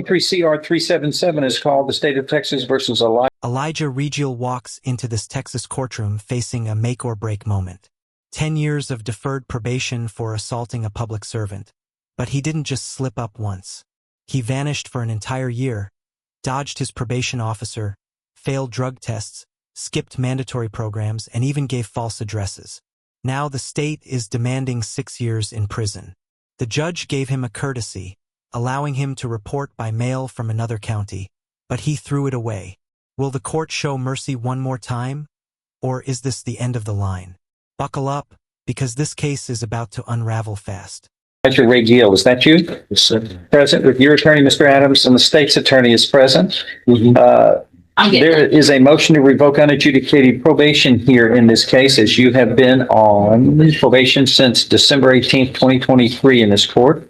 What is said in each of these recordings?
CR 377 is called the State of Texas versus Elijah Regiel walks into this Texas courtroom facing a make-or-break moment. 10 years of deferred probation for assaulting a public servant. But he didn't just slip up once. He vanished for an entire year, dodged his probation officer, failed drug tests, skipped mandatory programs, and even gave false addresses. Now the state is demanding 6 years in prison. The judge gave him a courtesy, allowing him to report by mail from another county, but he threw it away. Will the court show mercy one more time? Or is this the end of the line? Buckle up, because this case is about to unravel fast. Elijah Regiel, is that you? Yes, sir. Present with your attorney, Mr. Adams, and the state's attorney is present. There is a motion to revoke unadjudicated probation here in this case, as you have been on probation since December 18th, 2023 in this court.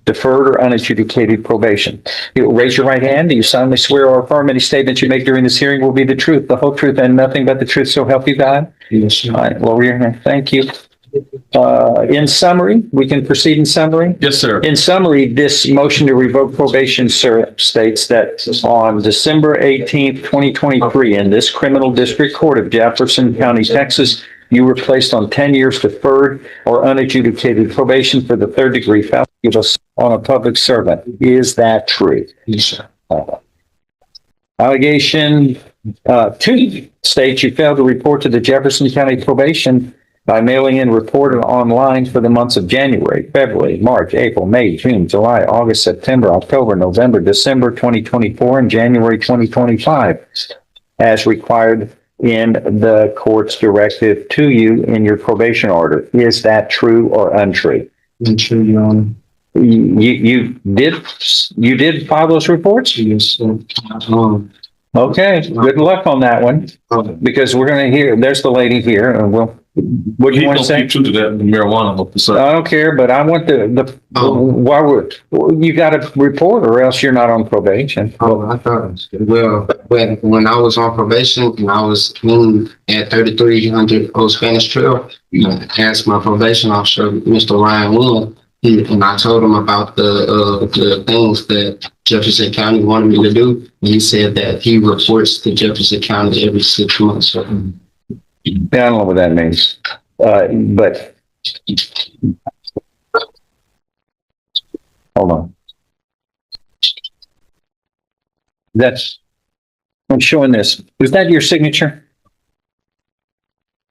Deferred or unadjudicated probation. You raise your right hand. Do you solemnly swear or affirm any statements you make during this hearing will be the truth, the whole truth, and nothing but the truth, so help you God? Yes, sir. All right, lower your hand. Thank you. In summary, we can proceed in summary? Yes, sir. In summary, this motion to revoke probation, sir, states that on December 18th, 2023, in this criminal district court of Jefferson County, Texas, you were placed on 10 years deferred or unadjudicated probation for the third degree felony on a public servant. Is that true? Yes, sir. Allegation 2 states you failed to report to the Jefferson County probation by mailing in report online for the months of January, February, March, April, May, June, July, August, September, October, November, December 2024, and January 2025, as required in the court's directive to you in your probation order. Is that true or untrue? Untrue, Your Honor. You did file those reports? Yes, sir. Okay, good luck on that one, because we're going to hear, there's the lady here, and what do you want to say? True to that marijuana officer. I don't care, but I want you got to report or else you're not on probation. Oh, I thought, when I was on probation and I was in at 3300 Old Spanish Trail, I asked my probation officer, Mr. Ryan Wynn, and I told him about the things that Jefferson County wanted me to do. And he said that he reports to Jefferson County every 6 months. So, Yeah, I don't know what that means, but hold on. I'm showing this. Is that your signature?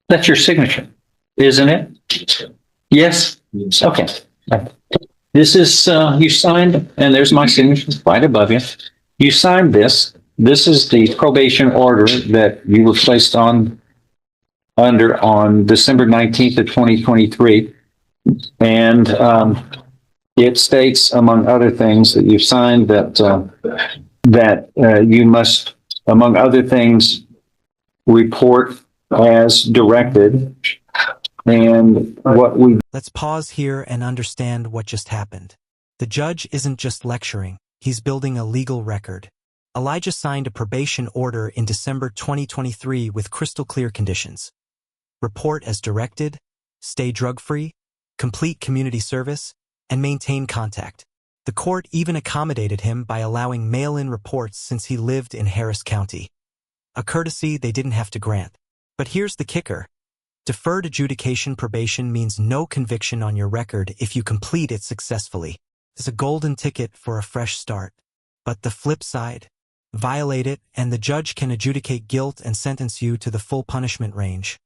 That's your signature, isn't it? Yes? Yes. Okay. This is, you signed, and there's my signature right above you. You signed this. This is the probation order that you were placed on December 19th of 2023. And it states, among other things, that you've signed that you must, among other things, report as directed. And Let's pause here and understand what just happened. The judge isn't just lecturing, he's building a legal record. Elijah signed a probation order in December 2023 with crystal clear conditions. Report as directed, stay drug-free, complete community service, and maintain contact. The court even accommodated him by allowing mail-in reports since he lived in Harris County. A courtesy they didn't have to grant. But here's the kicker. Deferred adjudication probation means no conviction on your record if you complete it successfully. It's a golden ticket for a fresh start. But the flip side, violate it and the judge can adjudicate guilt and sentence you to the full punishment range.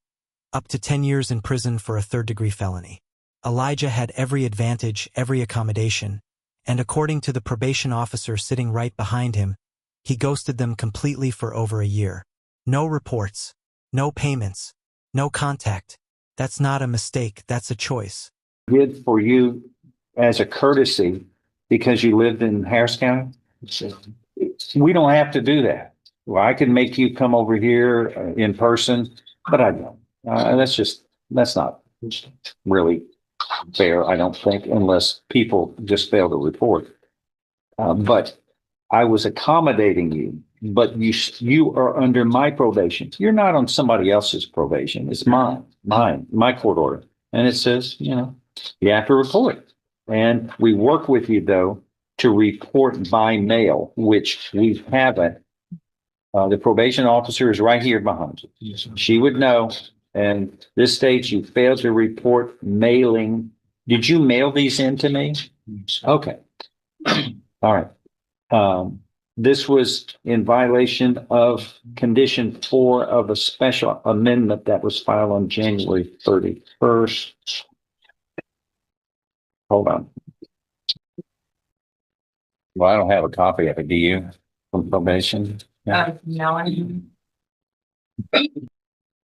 Up to 10 years in prison for a third-degree felony. Elijah had every advantage, every accommodation, and according to the probation officer sitting right behind him, he ghosted them completely for over a year. No reports, no payments, no contact. That's not a mistake, that's a choice. did for you as a courtesy because you lived in Harris County? We don't have to do that. Well, I can make you come over here in person, but I don't. That's not really fair, I don't think, unless people just fail to report. But I was accommodating you, but you are under my probation. You're not on somebody else's probation. It's my court order. And it says, you have to report. And we work with you, though, to report by mail, which we haven't. The probation officer is right here behind you. Yes, sir. She would know. And this states you failed to report mailing. Did you mail these in to me? Okay. All right. This was in violation of condition 4 of a special amendment that was filed on January 31st. Hold on. Well, I don't have a copy of it. Do you? From probation? Yeah. No, I had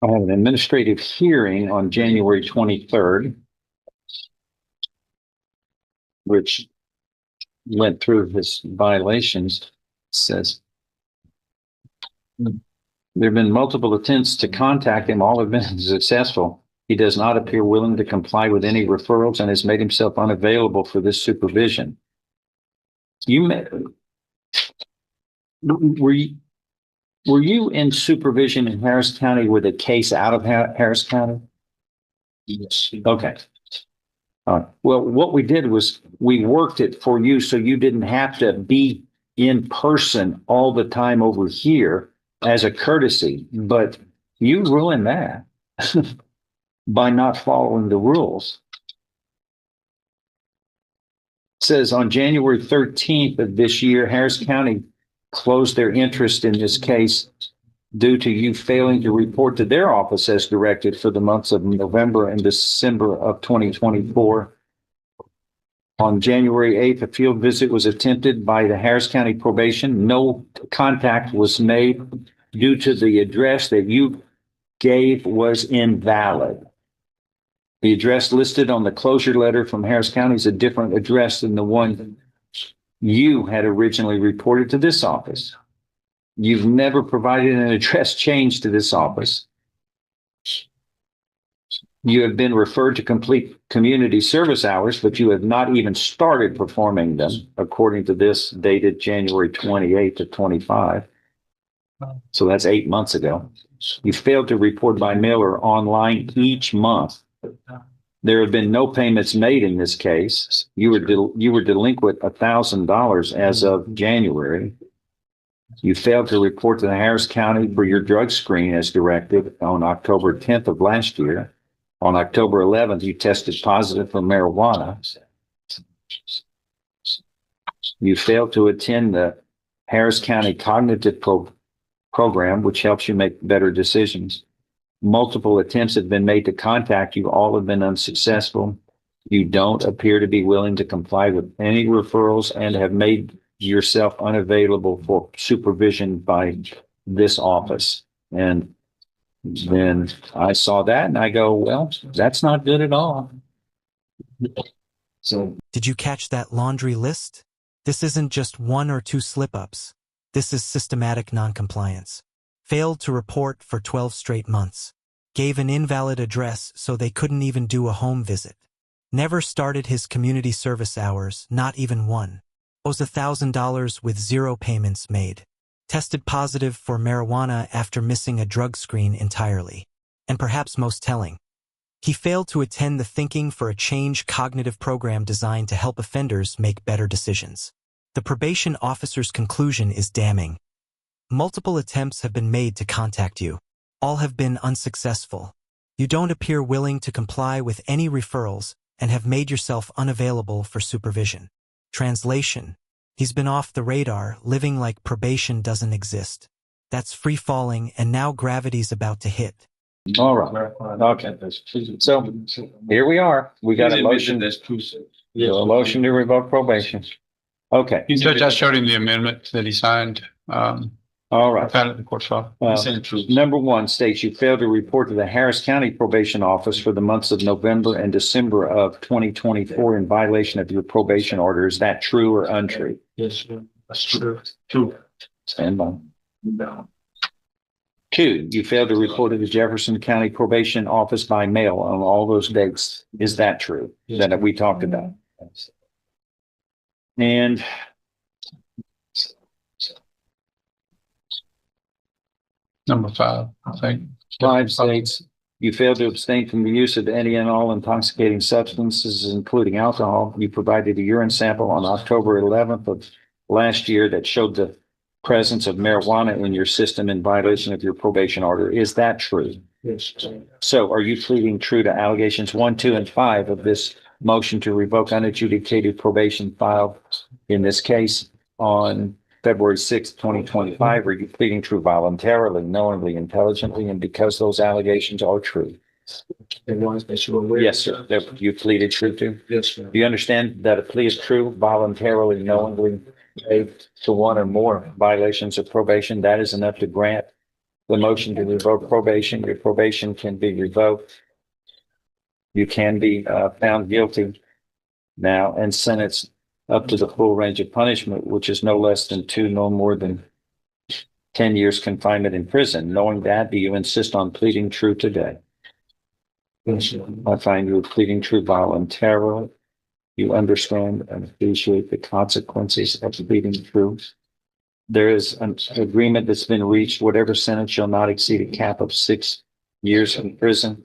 an administrative hearing on January 23rd, which went through his violations. Says there have been multiple attempts to contact him. All have been successful. He does not appear willing to comply with any referrals and has made himself unavailable for this supervision. Were you in supervision in Harris County with a case out of Harris County? Yes. Okay. Well, what we did was we worked it for you so you didn't have to be in person all the time over here as a courtesy, but you ruined that by not following the rules. It says on January 13th of this year, Harris County closed their interest in this case due to you failing to report to their office as directed for the months of November and December of 2024. On January 8th, a field visit was attempted by the Harris County Probation. No contact was made due to the address that you gave was invalid. The address listed on the closure letter from Harris County is a different address than the one you had originally reported to this office. You've never provided an address change to this office. You have been referred to complete community service hours, but you have not even started performing them, according to this dated January 28th of 25. So that's 8 months ago. You failed to report by mail or online each month. There have been no payments made in this case. You were delinquent $1,000 as of January. You failed to report to the Harris County for your drug screen as directed on October 10th of last year. On October 11th, you tested positive for marijuana. You failed to attend the Harris County Cognitive Program, which helps you make better decisions. Multiple attempts have been made to contact you. All have been unsuccessful. You don't appear to be willing to comply with any referrals and have made yourself unavailable for supervision by this office. And then I saw that and I go, well, that's not good at all. So Did you catch that laundry list? This isn't just 1 or 2 slip-ups. This is systematic noncompliance. Failed to report for 12 straight months. Gave an invalid address so they couldn't even do a home visit. Never started his community service hours, not even one. Owes $1,000 with 0 payments made. Tested positive for marijuana after missing a drug screen entirely. And perhaps most telling, he failed to attend the Thinking for a Change cognitive program designed to help offenders make better decisions. The probation officer's conclusion is damning. Multiple attempts have been made to contact you. All have been unsuccessful. You don't appear willing to comply with any referrals and have made yourself unavailable for supervision. Translation: he's been off the radar, living like probation doesn't exist. That's free falling, and now gravity's about to hit. all right. Okay. So here we are. We got a motion. That's true, sir. A motion to revoke probation. Okay. Judge, I showed him the amendment that he signed. All I right. found it in the court file. Number 1 states you failed to report to the Harris County Probation Office for the months of November and December of 2024 in violation of your probation order. Is that true or untrue? Yes, sir. That's true. True. Stand by. No. 2, you failed to report to the Jefferson County Probation Office by mail on all those dates. Is that true? Yes. That we talked about? And Number 5, I think. 5 states You failed to abstain from the use of any and all intoxicating substances, including alcohol. You provided a urine sample on October 11th of last year that showed the presence of marijuana in your system in violation of your probation order. Is that true? Yes. So are you pleading true to allegations 1, 2, and 5 of this motion to revoke unadjudicated probation filed in this case on February 6th, 2025? Are you pleading true voluntarily, knowingly, intelligently, and because those allegations are true? The ones that you were aware of? Yes, sir. That you pleaded true to? Yes, sir. Do you understand that a plea is true, voluntarily, knowingly, to one or more violations of probation? That is enough to grant the motion to revoke probation. Your probation can be revoked. You can be found guilty now and sentenced up to the full range of punishment, which is no less than 2, no more than 10 years confinement in prison. Knowing that, do you insist on pleading true today? Yes, sir. I find you pleading true voluntarily. You understand and appreciate the consequences of pleading true. There is an agreement that's been reached. Whatever sentence shall not exceed a cap of 6 years in prison.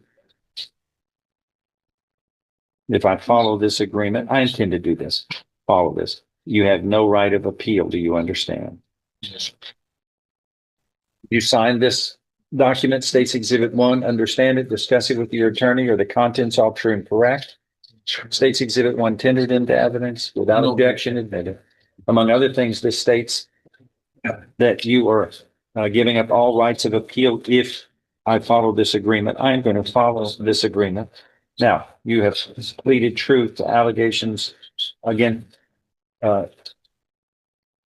If I follow this agreement, I intend to do this. Follow this. You have no right of appeal. Do you understand? Yes. You signed this document, States Exhibit 1, understand it, discuss it with your attorney, or the contents all true and correct? States Exhibit 1 tendered into evidence without No. objection admitted. Among other things, this states that you are giving up all rights of appeal if I follow this agreement. I am going to follow this agreement. Now, you have pleaded truth to allegations, again,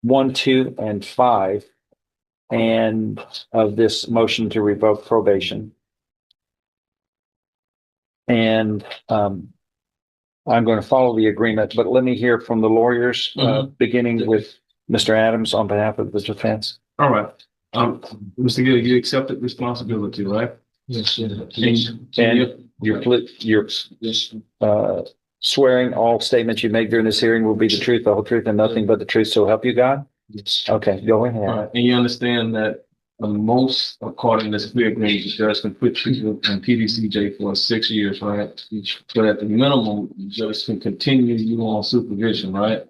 1, 2, and 5, and of this motion to revoke probation. And I'm going to follow the agreement, but let me hear from the lawyers, beginning with Mr. Adams on behalf of the defense. All right. Mr. Gill, you accepted responsibility, right? Yes, sir. And you're Yes, sir. swearing all statements you make during this hearing will be the truth, the whole truth, and nothing but the truth, so help you God? Yes. Okay, go All ahead. right. And you understand that the most, according to this plea agreement, the judge can put you in PDCJ for 6 years, right? But at the minimum, the judge can continue you on supervision, right?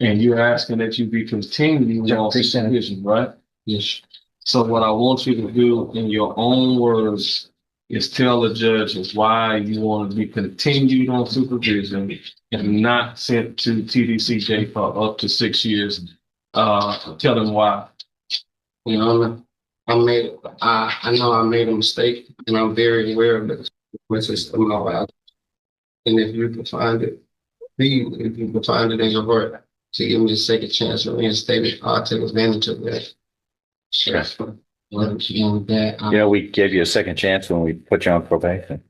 And you're asking that you be continued on supervision, right? Yes. So what I want you to do in your own words is tell the judge why you want to be continued on supervision and not sent to TDCJ for up to 6 years. Tell them why. You know, I know I made a mistake, and I'm very aware of the consequences of my life. And if you can find it, if you can find it in your heart to give me a second chance to reinstate it, I'll take advantage of that. Sure. And that, You know, we gave you a second chance when we put you on probation.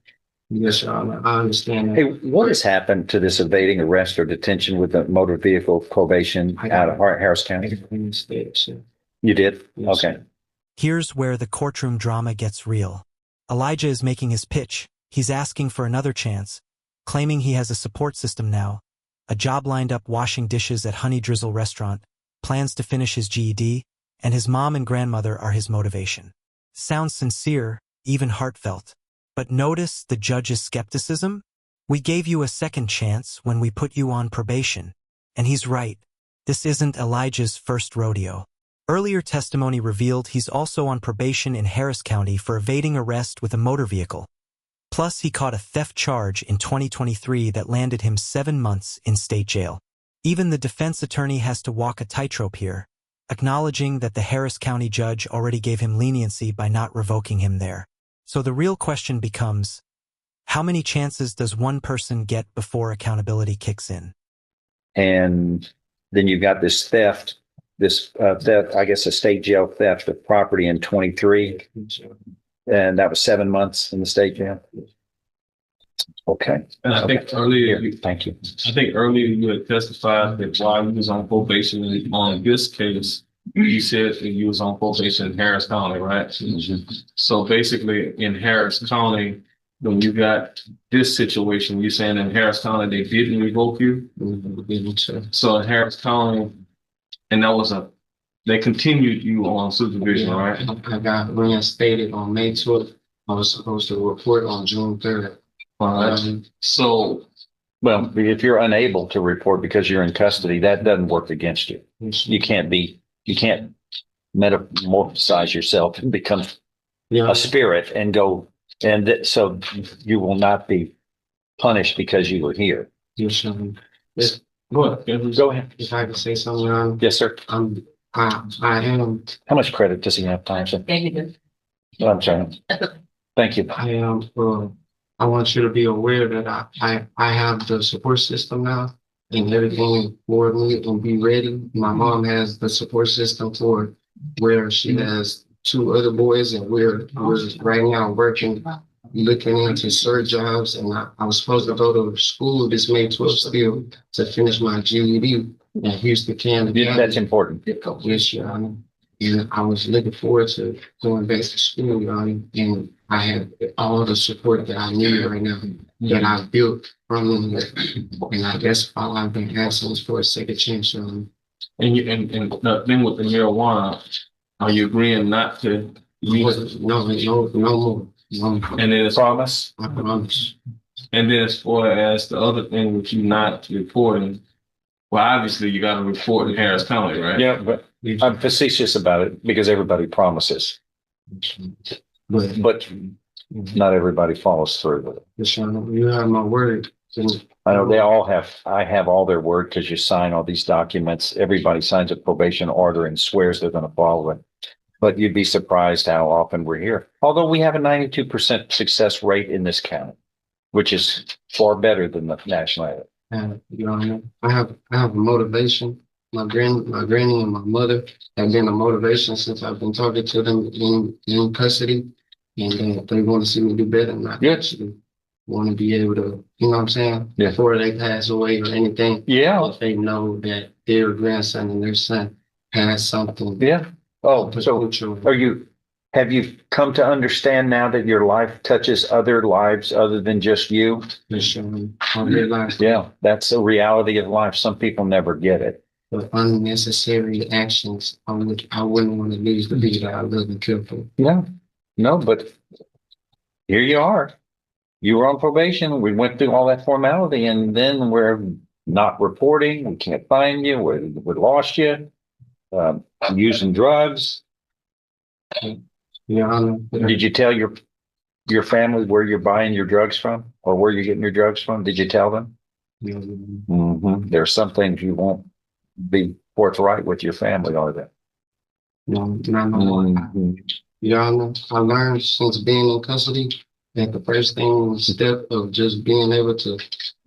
yes, Your Honor, I understand that. Hey, what has happened to this evading arrest or detention with the motor vehicle probation out of Harris County? Reinstate, sir. You did? Yes, Okay. sir. Here's where the courtroom drama gets real. Elijah is making his pitch. He's asking for another chance, claiming he has a support system now, a job lined up washing dishes at Honey Drizzle restaurant, plans to finish his GED, and his mom and grandmother are his motivation. Sounds sincere, even heartfelt. But notice the judge's skepticism? We gave you a second chance when we put you on probation. And he's right. This isn't Elijah's first rodeo. Earlier testimony revealed he's also on probation in Harris County for evading arrest with a motor vehicle. Plus, he caught a theft charge in 2023 that landed him 7 months in state jail. Even the defense attorney has to walk a tightrope here, acknowledging that the Harris County judge already gave him leniency by not revoking him there. So the real question becomes, how many chances does one person get before accountability kicks in? And then you've got this theft, I guess a state jail theft of property in 23. And that was 7 months in the state jail. Okay. And I think earlier, Thank you. I think earlier you had testified that while you was on probation on this case, you said that you was on probation in Harris County, right? So basically in Harris County, when you got this situation, you're saying in Harris County, they didn't revoke you? So in Harris County, and they continued you on supervision, right? I got reinstated on May 12th, I was supposed to report on June 3rd. So, Well, if you're unable to report because you're in custody, that doesn't work against you. You can't metamorphosize yourself and become Yeah, a spirit and go, and so you will not be punished because you were here. yes, if, go ahead. Go ahead. if I could say something, Your Honor, Yes, sir. I am, How much credit does he have, Thompson? Oh, I'm sorry. Thank you. I am, I want you to be aware that I have the support system now and everything for me and be ready. My mom has the support system for where she has two other boys and we're right now working, looking into cert jobs. And I was supposed to go to school this May 12th still to finish my GED in Houston, Canada. That's important. Yes, Your Honor. And I was looking forward to going back to school, Your Honor, and I have all the support that I need right now that I've built from them. And I guess all I've been asking is for a second chance, Your Honor. And the thing with the marijuana, are you agreeing not to use? No more. No, And then as Promise. I promise. And then as far as the other thing with you not reporting, well, obviously you got to report in Harris County, right? Yeah, but I'm facetious about it because everybody promises, but not everybody follows through with it. Yes, Your Honor, you have my word. I know I have all their word because you sign all these documents. Everybody signs a probation order and swears they're going to follow it. But you'd be surprised how often we're here. Although we have a 92% success rate in this county, which is far better than the national average. Your Honor, I have a motivation. My granny and my mother have been a motivation since I've been talking to them in custody. And they want to see me do better. And I actually want to be able to, you know what I'm saying? Yeah. Before they pass away or anything. Yeah. If they know that their grandson and their son has something. Yeah. Oh, so have you come to understand now that your life touches other lives other than just you? I realize Yeah, that's a reality of life. Some people never get it. the unnecessary actions I wouldn't want to lose the people that I love and care for. No, but here you are. You were on probation. We went through all that formality and then we're not reporting. We can't find you. We lost you. Using drugs. Your Honor, Did you tell your family where you're buying your drugs from or where you're getting your drugs from? Did you tell them? There are some things you won't be forthright with your family, are there? no, Your Honor, I learned since being in custody that the first step of just being able to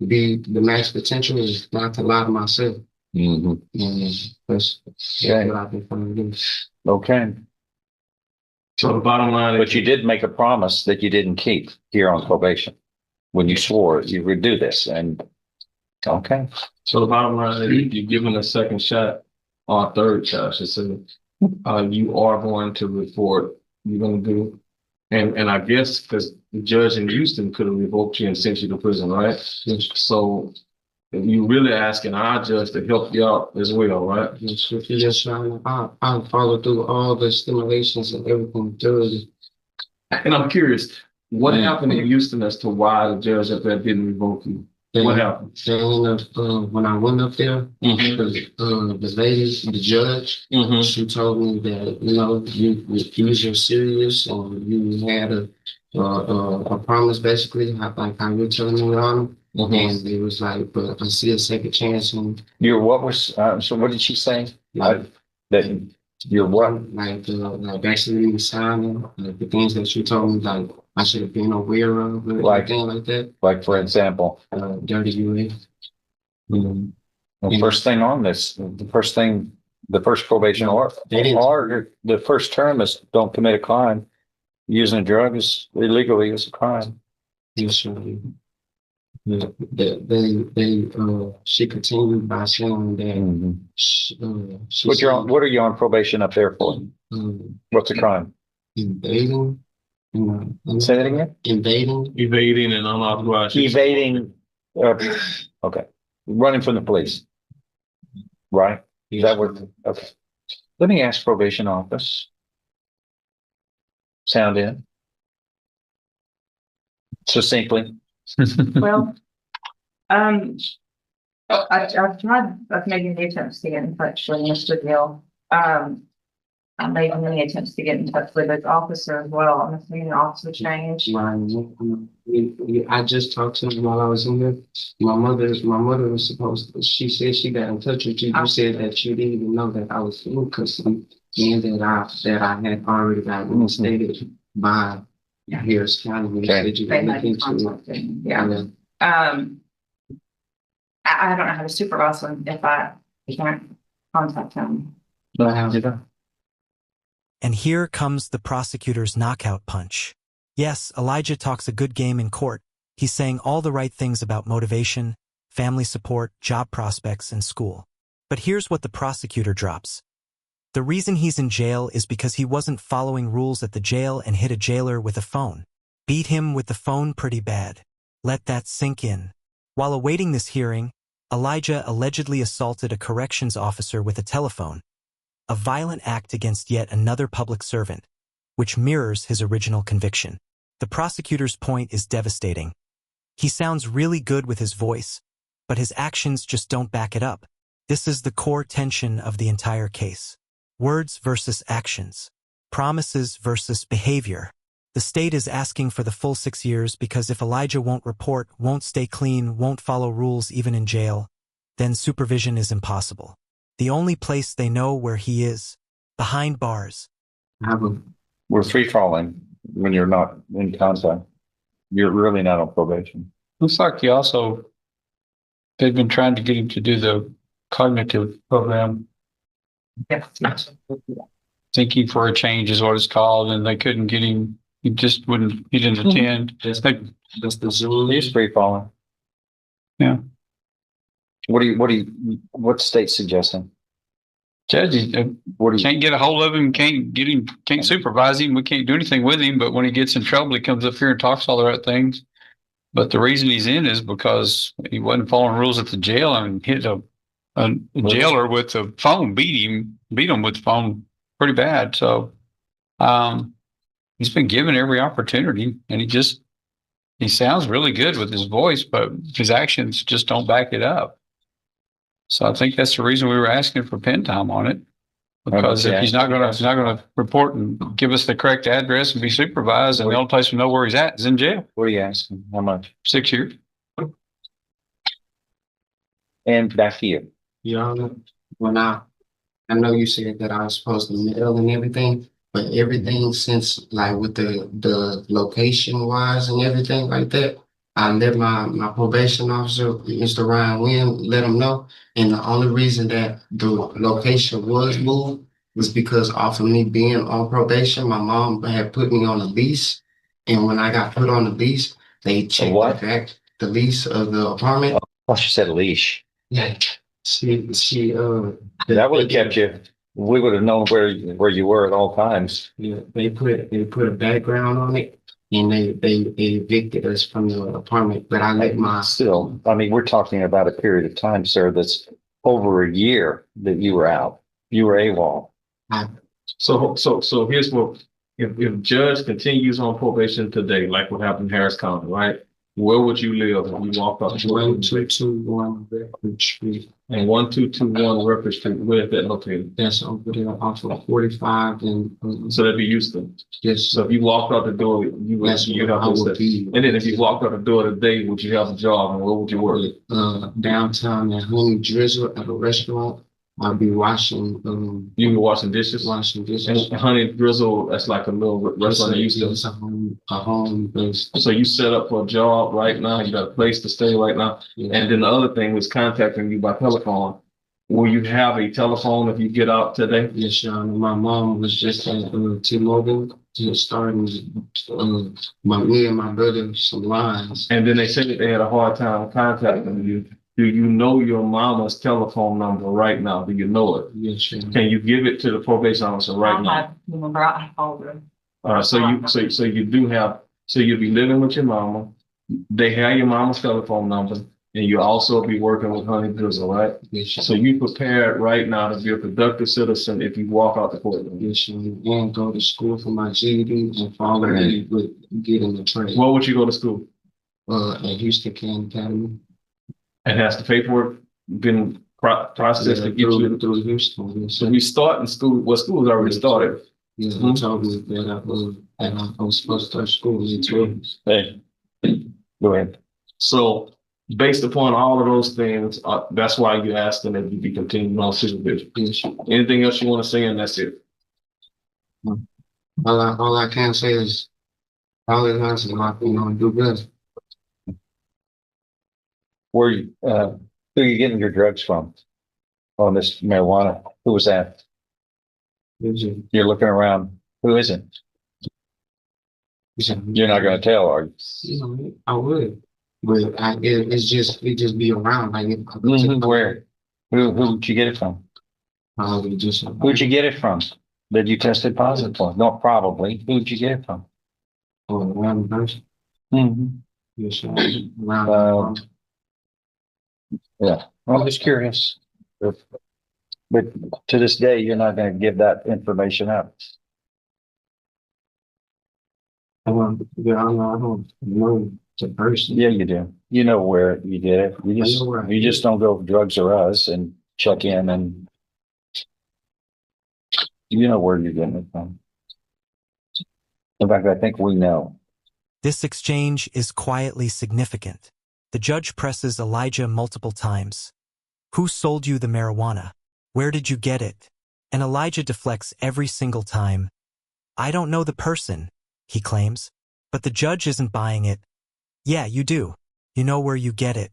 be the max potential is not to lie to myself. And that's what I've been trying to do. Okay. So the bottom line is, But you did make a promise that you didn't keep here on probation when you swore you would do this. And okay. so the bottom line is you're given a second shot or a third shot, I should say. You are going to report. You're going to do, and I guess because the judge in Houston could have revoked you and sent you to prison, right? So you really asking our judge to help you out as well, right? Yes, Your Honor, I'll follow through all the stimulations and everything thoroughly. And I'm curious, what happened in Houston as to why the judge up there didn't revoke you? What happened? When I went up there, the lady, the judge, she told me that, you know, you were serious and you had a promise basically, like how you're telling me, Your Honor. And it was like, but I see a second chance. And What was, so what did she say? That you're what? Like basically signing the things that she told me, like I should have been aware of, Like that. Like, for example, Dirty UA. the first thing on this, the first probation or the first term is don't commit a crime. Using drugs illegally is a crime. Yes, sir. She continued by saying that What are you on probation up there for? What's a crime? Invading. Say that again? Evading and unauthorized. Evading. Okay. Running from the police. Right? Is that what? Okay. Let me ask probation office. Sound in. succinctly. Well, I've tried, I've made many attempts to get in touch with Mr. Gill. I made many attempts to get in touch with his officer as well. I'm assuming the officer changed. I just talked to him while I was in there. My mother was supposed to, she said she got in touch with you. You said that you didn't even know that I was in custody and that I had already got reinstated by Harris County. Okay. They might be contacting, yeah. I don't know how to supervise him if I can't contact him. And here comes the prosecutor's knockout punch. Yes, Elijah talks a good game in court. He's saying all the right things about motivation, family support, job prospects, and school. But here's what the prosecutor drops. The reason he's in jail is because he wasn't following rules at the jail and hit a jailer with a phone. Beat him with the phone pretty bad. Let that sink in. While awaiting this hearing, Elijah allegedly assaulted a corrections officer with a telephone, a violent act against yet another public servant, which mirrors his original conviction. The prosecutor's point is devastating. He sounds really good with his voice, but his actions just don't back it up. This is the core tension of the entire case. Words versus actions. Promises versus behavior. The state is asking for the full 6 years because if Elijah won't report, won't stay clean, won't follow rules even in jail, then supervision is impossible. The only place they know where he is, behind bars. We're free falling when you're not in contact. You're really not on probation. Looks like he also, they've been trying to get him to do the cognitive program. Yes. Thinking for a Change is what it's called, and they couldn't get him. He just wouldn't, he didn't attend. That's the Zoom. He's free falling. Yeah. What's state suggesting? Judge, can't get a hold of him, can't supervise him. We can't do anything with him, but when he gets in trouble, he comes up here and talks all the right things. But the reason he's in is because he wasn't following rules at the jail and hit a jailer with the phone, beat him with the phone pretty bad. So, he's been given every opportunity, and he sounds really good with his voice, but his actions just don't back it up. So I think that's the reason we were asking for pen time on it, because if he's not going to report and give us the correct address and be supervised, and the only place we know where he's at is in jail. What are you asking? How much? 6 years. And back to you. Yeah, when I know you said that I was supposed to mail and everything, but everything since like with the location wise and everything like that, I let my probation officer, Mr. Ryan Wynn, let him know. And the only reason that the location was moved was because off of me being on probation, my mom had put me on a lease. And when I got put on the lease, they checked the lease of the apartment. Oh, she said leash. Yeah, That would have kept you. We would have known where you were at all times. Yeah, they put a background on it, and they evicted us from the apartment. But I let my Still, I mean, we're talking about a period of time, sir, that's over a year that you were out. You were AWOL. So here's what, if judge continues on probation today, like what happened in Harris County, right? Where would you live when you walk up? 1221 Record Street. And 1221 Record Street, where is that located? That's over there off of 45 and So that'd be Houston. yes. So if you walked out the door, you'd have to stay. And then if you walked out the door today, would you have a job and where would you work? Downtown at Honey Drizzle at a restaurant. I'll be washing You be washing dishes? dishes. And Honey Drizzle, that's like a little restaurant in Houston. It's a home base. So you set up for a job right now, you got a place to stay right now. Yeah. And then the other thing was contacting you by telephone. Will you have a telephone if you get out today? Yes, Your Honor. My mom was just at T-Mobile starting me and my brother some lines. And then they said that they had a hard time contacting you. Do you know your mama's telephone number right now? Do you know it? Yes, Your Honor. Can you give it to the probation officer right now? Remember, I called her. So you do have, so you'll be living with your mama. They have your mama's telephone number, and you also be working with Honey Drizzle, right? Yes, Your So you prepared right now to be a productive citizen if you walk out the courtroom. Yes, Your Honor. And go to school for my GED and follow with getting the trade. Where would you go to school? at Houston County Academy. And has the paperwork been processed to get you? Through Houston. Yes, So sir. we start in school, well, school's already started. Yeah, they told me that I was supposed to start school in 12. Hey, go ahead. So based upon all of those things, that's why you asked them if you be continuing on supervision. Yes. Anything else you want to say, and that's it. All I can say is, all it has is do good. Where you, who are you getting your drugs from? On this marijuana? Who was that? You're looking around. Who is it? You're not gonna tell, are you? I would, but it just be around. Like, Where? Who'd you get it from? Who'd you get it from? That you tested positive for? No, probably. Who'd you get it from? Around the person. Mm-hmm. Yes, sir. Around. Yeah, I'm just curious. But to this day, you're not gonna give that information out. I don't know the person. Yeah, you do. You know where you did it. know where I You just don't go drugs or us and check in, and you know where you're getting it from. In fact, I think we know. This exchange is quietly significant. The judge presses Elijah multiple times. Who sold you the marijuana? Where did you get it? And Elijah deflects every single time. I don't know the person, he claims. But the judge isn't buying it. Yeah, you do. You know where you get it.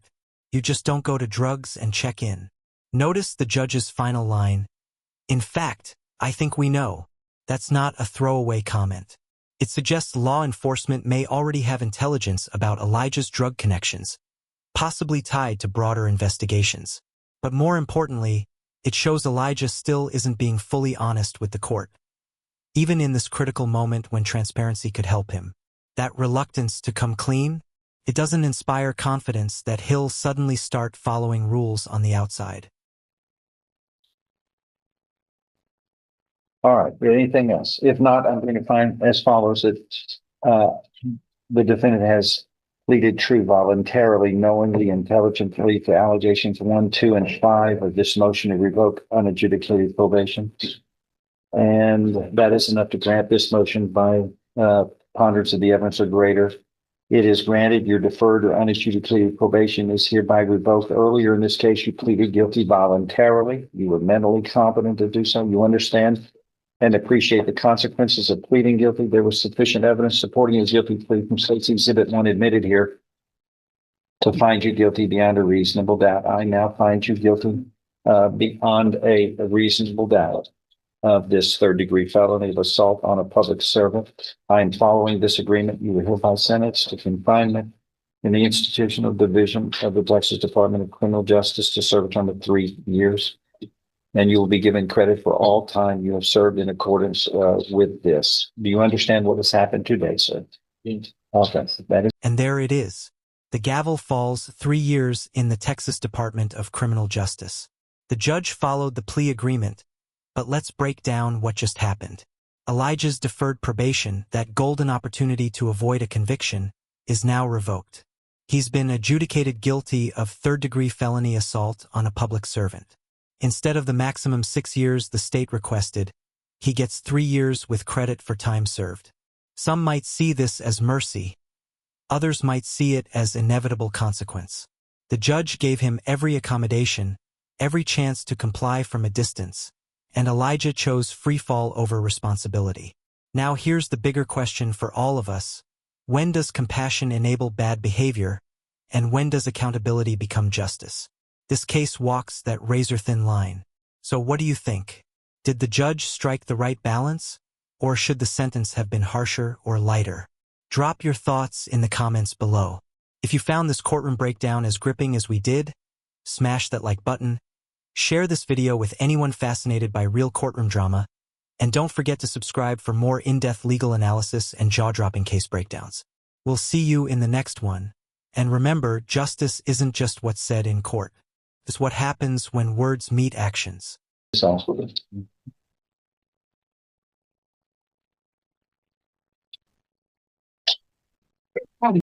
You just don't go to drugs and check in. Notice the judge's final line. In fact, I think we know. That's not a throwaway comment. It suggests law enforcement may already have intelligence about Elijah's drug connections, possibly tied to broader investigations. But more importantly, it shows Elijah still isn't being fully honest with the court. Even in this critical moment when transparency could help him, that reluctance to come clean, it doesn't inspire confidence that he'll suddenly start following rules on the outside. All right, anything else? If not, I'm going to find as follows that the defendant has pleaded true voluntarily, knowingly, intelligently to allegations 1, 2, and 5 of this motion to revoke unadjudicated probation. And that is enough to grant this motion by ponderance of the evidence or greater. It is granted. Your deferred or unadjudicated probation is hereby revoked. Earlier in this case, you pleaded guilty voluntarily. You were mentally competent to do so. You understand and appreciate the consequences of pleading guilty. There was sufficient evidence supporting his guilty plea from State's Exhibit 1 admitted here to find you guilty beyond a reasonable doubt. I now find you guilty beyond a reasonable doubt of this third-degree felony of assault on a public servant. I am following this agreement. You are hereby sentenced to confinement in the institutional division of the Texas Department of Criminal Justice to serve a term of 3 years. And you will be given credit for all time you have served in accordance with this. Do you understand what has happened today, sir? Yes. Okay, that is. And there it is. The gavel falls. 3 years in the Texas Department of Criminal Justice. The judge followed the plea agreement, but let's break down what just happened. Elijah's deferred probation, that golden opportunity to avoid a conviction, is now revoked. He's been adjudicated guilty of third-degree felony assault on a public servant. Instead of the maximum 6 years the state requested, he gets 3 years with credit for time served. Some might see this as mercy. Others might see it as inevitable consequence. The judge gave him every accommodation, every chance to comply from a distance, and Elijah chose free fall over responsibility. Now here's the bigger question for all of us. When does compassion enable bad behavior, and when does accountability become justice? This case walks that razor-thin line. So what do you think? Did the judge strike the right balance? Or should the sentence have been harsher or lighter? Drop your thoughts in the comments below. If you found this courtroom breakdown as gripping as we did, smash that like button, share this video with anyone fascinated by real courtroom drama, and don't forget to subscribe for more in-depth legal analysis and jaw-dropping case breakdowns. We'll see you in the next one. And remember, justice isn't just what's said in court. It's what happens when words meet actions. So